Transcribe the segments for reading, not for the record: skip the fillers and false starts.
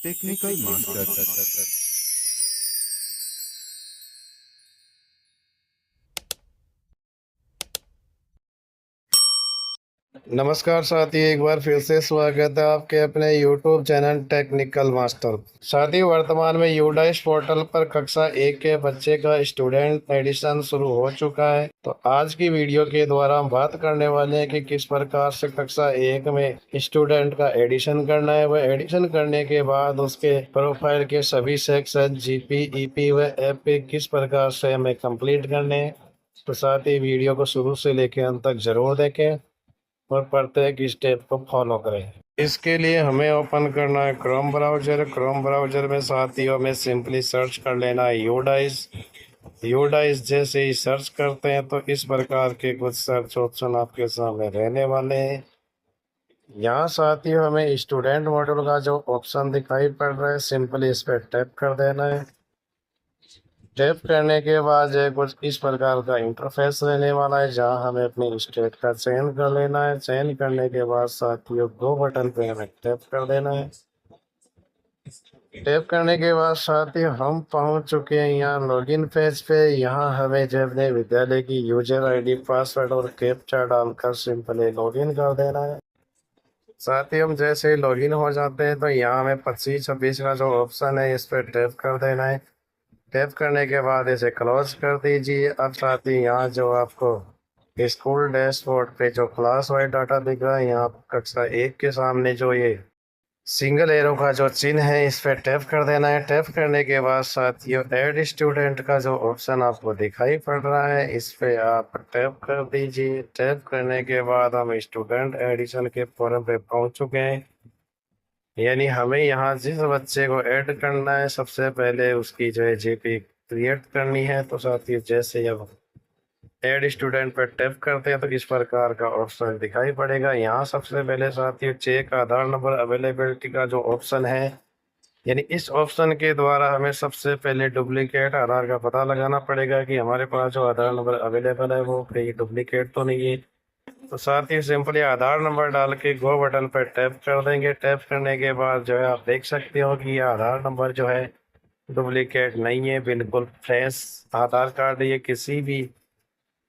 Technical master. नमस्कार साथी, एक बार फिर से स्वागत है आपके अपने YouTube चैनल टेक्निकल मास्टर। साथी, वर्तमान में यूडाइस पोर्टल पर कक्षा 1 के बच्चे का स्टूडेंट एडिशन शुरू हो चुका है। तो आज की वीडियो के द्वारा हम बात करने वाले हैं कि किस प्रकार से कक्षा 1 में स्टूडेंट का एडिशन करना है। वह एडिशन करने के बाद उसके प्रोफाइल के सभी सेक्शन GP, EP व FP किस प्रकार से हमें कंप्लीट करने हैं। तो साथ ही वीडियो को शुरू से लेकर अंत तक जरूर देखें और प्रत्येक स्टेप को फॉलो करें। इसके लिए हमें ओपन करना है क्रोम ब्राउज़र। क्रोम ब्राउज़र में साथियों में सिंपली सर्च कर लेना है यूडाइस। यूडाइस जैसे ही सर्च करते हैं तो इस प्रकार के कुछ सर्च ऑप्शन आपके सामने रहने वाले हैं। यहाँ साथियों हमें स्टूडेंट मॉड्यूल का जो ऑप्शन दिखाई पड़ रहा है, सिंपली इस पर टैप कर देना है। टैप करने के बाद जो कुछ इस प्रकार का इंटरफेस रहने वाला है, जहां हमें अपनी स्टेट का चयन कर लेना है। चयन करने के बाद साथियों दो बटन पे हमें टैप कर देना है। टैप करने के बाद साथियों हम पहुंच चुके हैं यहाँ लॉगिन पेज पे। यहाँ हमें जो अपने विद्यालय की यूजर आईडी, पासवर्ड और कैप्चा डालकर सिंपली लॉगिन कर देना है। साथ ही हम जैसे ही लॉगिन हो जाते हैं तो यहाँ हमें 25-26 का जो ऑप्शन है, इस पर टैप कर देना है। टैप करने के बाद इसे क्लोज कर दीजिए। अब साथ ही यहाँ जो आपको स्कूल डैशबोर्ड पे जो क्लास वाइज डाटा दिख रहा है, यहाँ कक्षा 1 के सामने जो ये सिंगल एरो का जो चिन्ह है, इस पर टैप कर देना है। टैप करने के बाद साथियों ऐड स्टूडेंट का जो ऑप्शन आपको दिखाई पड़ रहा है, इस पे आप टैप कर दीजिए। टैप करने के बाद हम स्टूडेंट एडिशन के फॉर्म पे पहुंच चुके हैं। यानी हमें यहाँ जिस बच्चे को ऐड करना है, सबसे पहले उसकी जो है GP क्रिएट करनी है। तो साथियों जैसे अब ऐड स्टूडेंट पर टैप करते हैं तो इस प्रकार का ऑप्शन दिखाई पड़ेगा। यहाँ सबसे पहले साथियों चेक आधार नंबर अवेलेबिलिटी का जो ऑप्शन है, यानी इस ऑप्शन के द्वारा हमें सबसे पहले डुप्लीकेट आधार का पता लगाना पड़ेगा कि हमारे पास जो आधार नंबर अवेलेबल है वो कहीं डुप्लीकेट तो नहीं है। तो साथ ही सिंपली आधार नंबर डाल के गो बटन पर टैप कर देंगे। टैप करने के बाद जो है आप देख सकते हो कि ये आधार नंबर जो है डुप्लीकेट नहीं है, बिल्कुल फ्रेश आधार कार्ड। ये किसी भी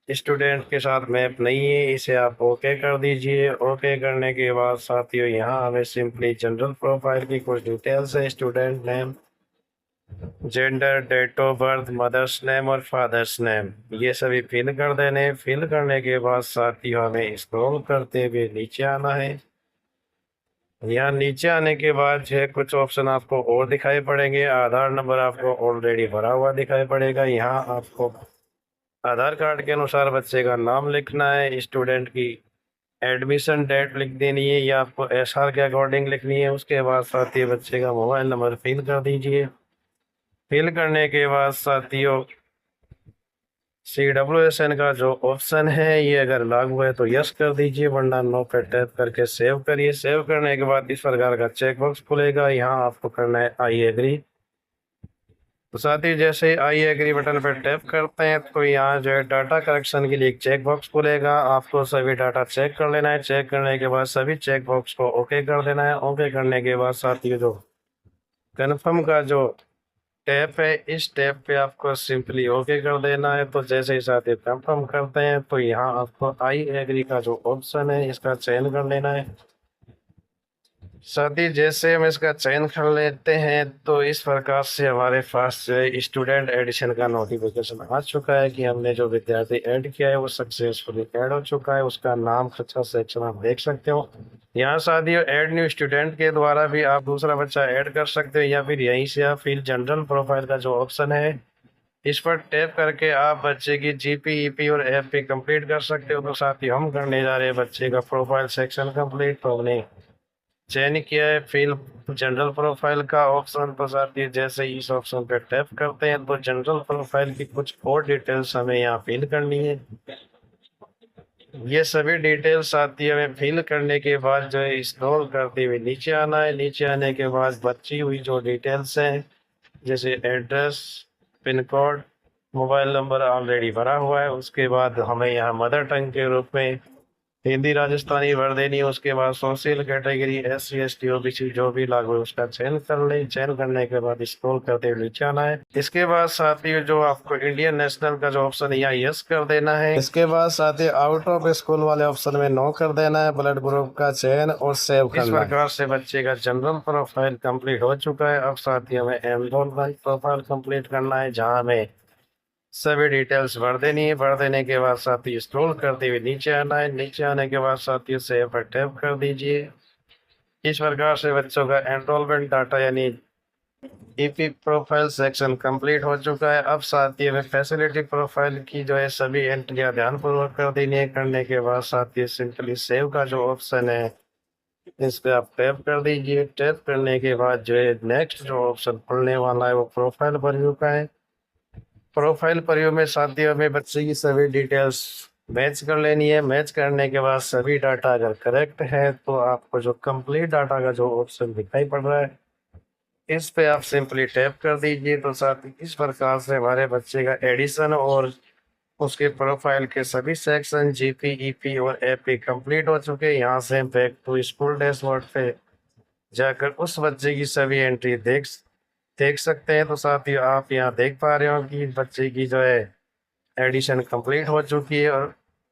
स्टूडेंट के साथ मैप नहीं है। इसे आप ओके कर दीजिए। ओके करने के बाद साथियों यहाँ हमें सिंपली जनरल प्रोफाइल की कुछ डिटेल्स है, student name, gender, date of birth, mother's name और फादर्स नेम, ये सभी फिल कर देने। फिल करने के बाद साथियों हमें स्क्रॉल करते हुए नीचे आना है। यहाँ नीचे आने के बाद जो है कुछ ऑप्शन आपको और दिखाई पड़ेंगे। आधार नंबर आपको ऑलरेडी भरा हुआ दिखाई पड़ेगा। यहाँ आपको आधार कार्ड के अनुसार बच्चे का नाम लिखना है। स्टूडेंट की एडमिशन डेट लिख देनी है या आपको SR के अकॉर्डिंग लिखनी है। उसके बाद साथियों बच्चे का मोबाइल नंबर फिल कर दीजिए। फिल करने के बाद साथियों CWSN का जो ऑप्शन है, ये अगर लागू है तो यस कर दीजिए, वरना नो पे टैप करके सेव करिए। सेव करने के बाद इस प्रकार का चेक बॉक्स खुलेगा। यहाँ आपको करना है आई एग्री। तो साथ ही जैसे आई एग्री बटन पर टैप करते हैं तो यहाँ जो है डाटा करेक्शन के लिए एक चेक बॉक्स खुलेगा। आपको सभी डाटा चेक कर लेना है। चेक करने के बाद सभी चेक बॉक्स को ओके कर देना है। ओके करने के बाद साथियों जो कन्फर्म का जो टैप है, इस टैप पे आपको सिंपली ओके कर देना है। तो जैसे ही साथी कंफर्म करते हैं तो यहाँ आपको आई एग्री का जो ऑप्शन है, इसका चयन कर लेना है। साथी जैसे हम इसका चयन कर लेते हैं तो इस प्रकार से हमारे पास जो है स्टूडेंट एडिशन का नोटिफिकेशन आ चुका है कि हमने जो विद्यार्थी ऐड किया है वो सक्सेसफुली ऐड हो चुका है। उसका नाम, कक्षा, सेक्शन आप देख सकते हो। यहाँ साथियों ऐड न्यू स्टूडेंट के द्वारा भी आप दूसरा बच्चा ऐड कर सकते हो, या फिर यहीं से आप फिल जनरल प्रोफाइल का जो ऑप्शन है, इस पर टैप करके आप बच्चे की GP, EP और FP कंप्लीट कर सकते हो। तो साथियों हम करने जा रहे हैं बच्चे का प्रोफाइल सेक्शन कंप्लीट। तो हमने चयन किया है फिल जनरल प्रोफाइल का ऑप्शन। तो साथियों जैसे ही इस ऑप्शन पे टैप करते हैं तो जनरल प्रोफाइल की कुछ और डिटेल्स हमें यहाँ फिल करनी है। ये सभी डिटेल्स साथियों में फिल करने के बाद जो है स्क्रॉल करते हुए नीचे आना है। नीचे आने के बाद बची हुई जो डिटेल्स हैं, जैसे address, pin code, mobile number already भरा हुआ है। उसके बाद हमें यहाँ मदर टंग के रूप में हिंदी राजस्थानी वर्देनी, उसके बाद social category SC ST OBC जो भी लागू है उसका चयन कर ले। चयन करने के बाद स्क्रॉल करते हुए नीचे आना है। इसके बाद साथियों जो आपको इंडियन नेशनल का जो ऑप्शन है यहाँ यस कर देना है। इसके बाद साथियों आउट ऑफ स्कूल वाले ऑप्शन में नो कर देना है। ब्लड ग्रुप का चयन और सेव करना है। इस प्रकार से बच्चे का जनरल प्रोफाइल कंप्लीट हो चुका है। अब साथियों में एनरोलमेंट प्रोफाइल कंप्लीट करना है, जहाँ हमें सभी डिटेल्स भर देनी है। भर देने के बाद साथियों स्क्रॉल करते हुए नीचे आना है। नीचे आने के बाद साथियों सेव पर टैप कर दीजिए। इस प्रकार से बच्चों का एनरोलमेंट डाटा यानी EP प्रोफाइल सेक्शन कंप्लीट हो चुका है। अब साथियों में फैसिलिटी प्रोफाइल की जो है सभी एंट्रियां ध्यानपूर्वक कर देनी है। करने के बाद साथियों सिंपली सेव का जो ऑप्शन है इस पे आप टैप कर दीजिए। टैप करने के बाद जो है नेक्स्ट जो ऑप्शन खुलने वाला है वो प्रोफाइल प्रीव्यू का है। प्रोफाइल प्रीव्यू में साथियों में बच्चे की सभी डिटेल्स मैच कर लेनी है। मैच करने के बाद सभी डाटा अगर करेक्ट है तो आपको जो कंप्लीट डाटा का जो ऑप्शन दिखाई पड़ रहा है इस पे आप सिंपली टैप कर दीजिए। तो साथ इस प्रकार से हमारे बच्चे का एडिशन और उसके प्रोफाइल के सभी सेक्शन GP EP और AP कंप्लीट हो चुके हैं। यहाँ से बैक टू स्कूल डैशबोर्ड पे जाकर उस बच्चे की सभी एंट्री देख सकते हैं। तो साथ ही आप यहाँ देख पा रहे हो कि बच्चे की जो है एडिशन कंप्लीट हो चुकी है और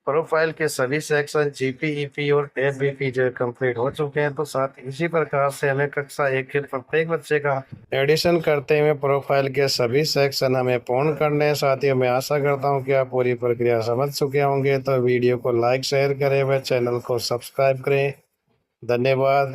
प्रोफाइल के सभी सेक्शन GP EP और FBP जो कंप्लीट हो चुके हैं। तो साथ इसी प्रकार से हमें कक्षा 1 के प्रत्येक बच्चे का एडिशन करते हुए प्रोफाइल के सभी सेक्शन हमें पूर्ण करने हैं। साथ ही मैं आशा करता हूं कि आप पूरी प्रक्रिया समझ चुके होंगे। तो वीडियो को लाइक शेयर करें व चैनल को सब्सक्राइब करें। धन्यवाद।